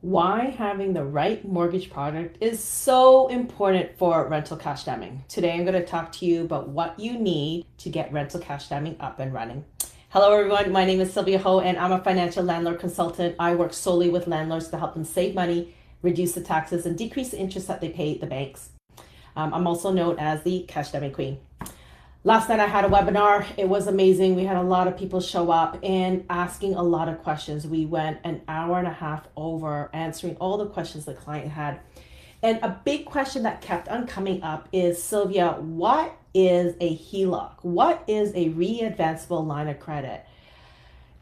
Why having the right mortgage product is so important for rental cash damming. Today I'm going to talk to you about what you need to get rental cash damming up and running. Hello everyone, my name is Sylvia Ho and I'm a financial landlord consultant. I work solely with landlords to help them save money, reduce the taxes, and decrease the interest that they pay the banks. I'm also known as the cash damming queen. Last night I had a webinar. It was amazing. We had a lot of people show up and asking a lot of questions. We went an hour and a half over answering all the questions the client had. And a big question that kept on coming up is, Sylvia, what is a HELOC? What is a re-advanceable line of credit?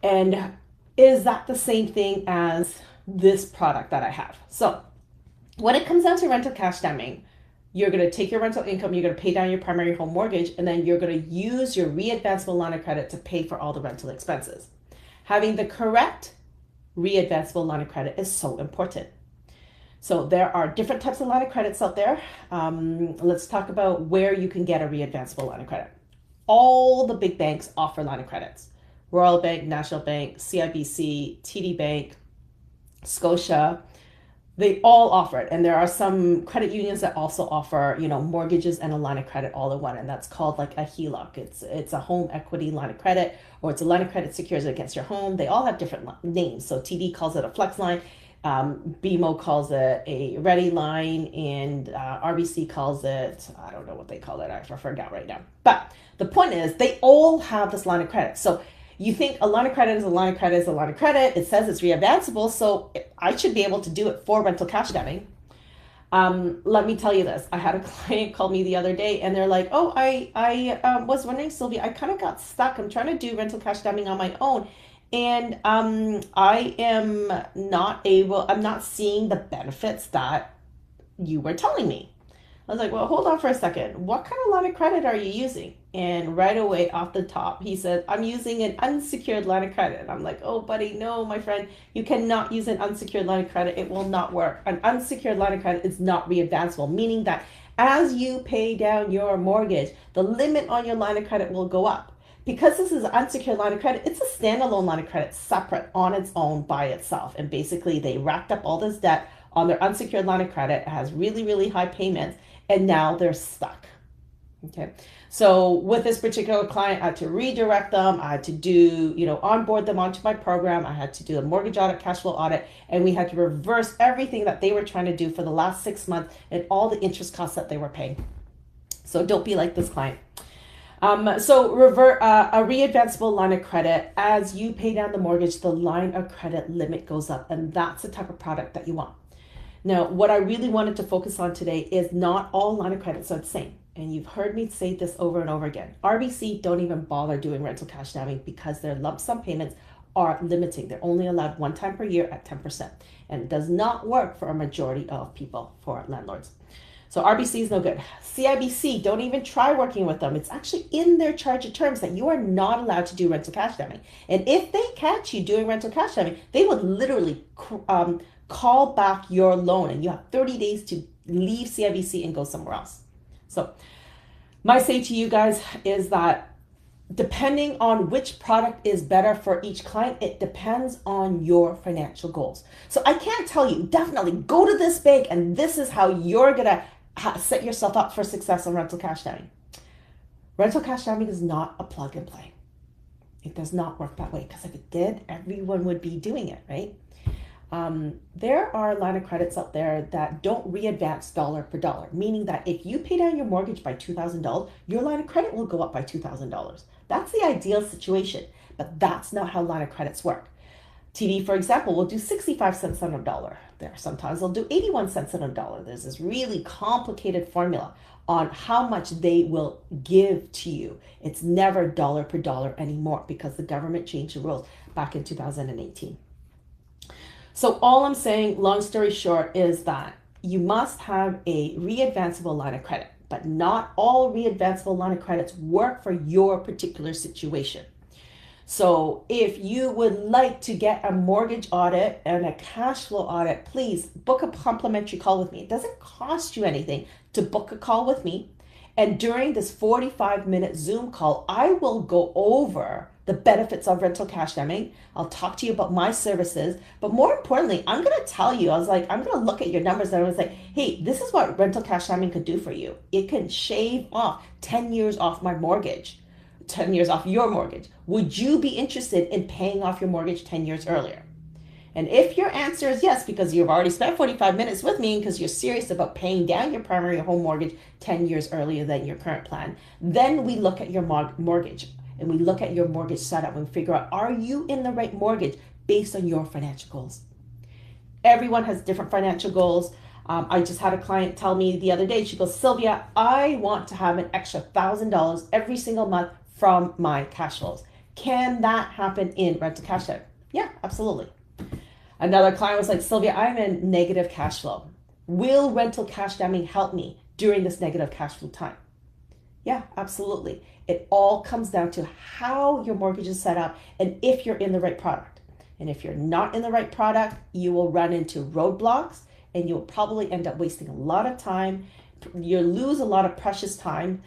And is that the same thing as this product that I have? So when it comes down to rental cash damming, you're going to take your rental income, you're going to pay down your primary home mortgage, and then you're going to use your re-advanceable line of credit to pay for all the rental expenses. Having the correct re-advanceable line of credit is so important. So there are different types of line of credits out there. Let's talk about where you can get a re-advanceable line of credit. All the big banks offer line of credits. Royal Bank, National Bank, CIBC, TD Bank, Scotia, they all offer it. And there are some credit unions that also offer, mortgages and a line of credit all in one. And that's called like a HELOC. It's a home equity line of credit, or it's a line of credit secures against your home. They all have different names. So TD calls it a flex line. BMO calls it a ready line, and RBC calls it, I don't know what they call it. I forgot right now. But the point is they all have this line of credit. So you think a line of credit is a line of credit is a line of credit. It says it's re-advanceable, so I should be able to do it for rental cash damming. Let me tell you this. I had a client call me the other day, and they're like, "Oh, I was wondering, Sylvia, I kind of got stuck. I'm trying to do rental cash damming on my own, and I am not able. I'm not seeing the benefits that you were telling me." I was like, well, hold on for a second. What kind of line of credit are you using? And right away off the top, he said, I'm using an unsecured line of credit. And I'm like, oh, buddy, no, my friend, you cannot use an unsecured line of credit. It will not work. An unsecured line of credit is not re-advanceable, meaning that as you pay down your mortgage, the limit on your line of credit will go up. Because this is an unsecured line of credit, it's a standalone line of credit, separate on its own by itself. And basically, they racked up all this debt on their unsecured line of credit. It has really, really high payments, and now they're stuck. Okay. So with this particular client, I had to redirect them. I had to do, onboard them onto my program. I had to do a mortgage audit, cash flow audit, and we had to reverse everything that they were trying to do for the last 6 months and all the interest costs that they were paying. So don't be like this client. So revert a re-advanceable line of credit. As you pay down the mortgage, the line of credit limit goes up, and that's the type of product that you want. Now, what I really wanted to focus on today is not all line of credits are the same. And you've heard me say this over and over again. RBC don't even bother doing rental cash damming because their lump sum payments are limiting. They're only allowed one time per year at 10%. And it does not work for a majority of people, for landlords. So RBC is no good. CIBC, don't even try working with them. It's actually in their charge of terms that you are not allowed to do rental cash damming. And if they catch you doing rental cash damming, they would literally call back your loan, and you have 30 days to leave CIBC and go somewhere else. So my say to you guys is that depending on which product is better for each client, it depends on your financial goals. So I can't tell you, definitely go to this bank and this is how you're going to set yourself up for success on rental cash damming. Rental cash damming is not a plug and play. It does not work that way, because if it did, everyone would be doing it, right? There are line of credits out there that don't re-advance dollar per dollar, meaning that if you pay down your mortgage by $2,000, your line of credit will go up by $2,000. That's the ideal situation, but that's not how line of credits work. TD, for example, will do 65 cents on a dollar. There, sometimes they'll do 81 cents on a dollar. There's this really complicated formula on how much they will give to you. It's never dollar per dollar anymore because the government changed the rules back in 2018. So all I'm saying, long story short, is that you must have a re-advanceable line of credit, but not all re-advanceable line of credits work for your particular situation. So if you would like to get a mortgage audit and a cash flow audit, please book a complimentary call with me. It doesn't cost you anything to book a call with me. And during this 45-minute Zoom call, I will go over the benefits of rental cash stemming. I'll talk to you about my services, but more importantly, I'm going to tell you, I'm going to look at your numbers and I'm going to say, hey, this is what rental cash stemming could do for you. It can shave off 10 years off my mortgage, 10 years off your mortgage. Would you be interested in paying off your mortgage 10 years earlier? And if your answer is yes, because you've already spent 45 minutes with me because you're serious about paying down your primary home mortgage 10 years earlier than your current plan, then we look at your mortgage and we look at your mortgage setup and figure out, are you in the right mortgage based on your financial goals? Everyone has different financial goals. I just had a client tell me the other day, she goes, Sylvia, I want to have an extra $1,000 every single month from my cash flows. Can that happen in rental cash stemming? Yeah, absolutely. Another client was like, Sylvia, I'm in negative cash flow. Will rental cash stemming help me during this negative cash flow time? Yeah, absolutely. It all comes down to how your mortgage is set up and if you're in the right product. And if you're not in the right product, you will run into roadblocks and you'll probably end up wasting a lot of time. You'll lose a lot of precious time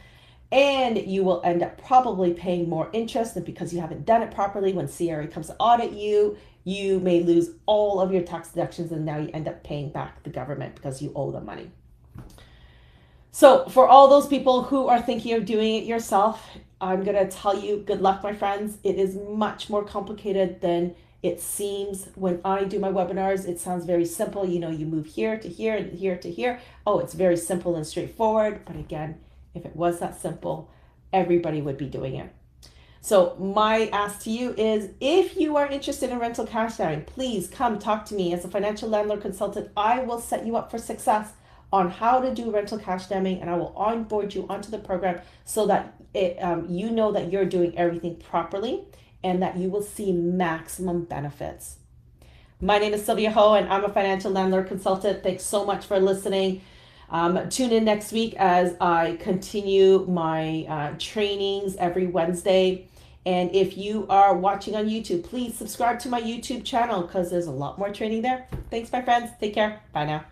and you will end up probably paying more interest, and because you haven't done it properly, when CRA comes to audit you, you may lose all of your tax deductions and now you end up paying back the government because you owe them money. So for all those people who are thinking of doing it yourself, I'm going to tell you, good luck, my friends. It is much more complicated than it seems. When I do my webinars, it sounds very simple. You know, you move here to here and here to here. Oh, it's very simple and straightforward. But again, if it was that simple, everybody would be doing it. So my ask to you is, if you are interested in rental cash stemming, please come talk to me as a financial landlord consultant. I will set you up for success on how to do rental cash stemming, and I will onboard you onto the program so that you know that you're doing everything properly and that you will see maximum benefits. My name is Sylvia Ho, and I'm a financial landlord consultant. Thanks so much for listening. Tune in next week as I continue my trainings every Wednesday. And if you are watching on YouTube, please subscribe to my YouTube channel because there's a lot more training there. Thanks, my friends. Take care. Bye now.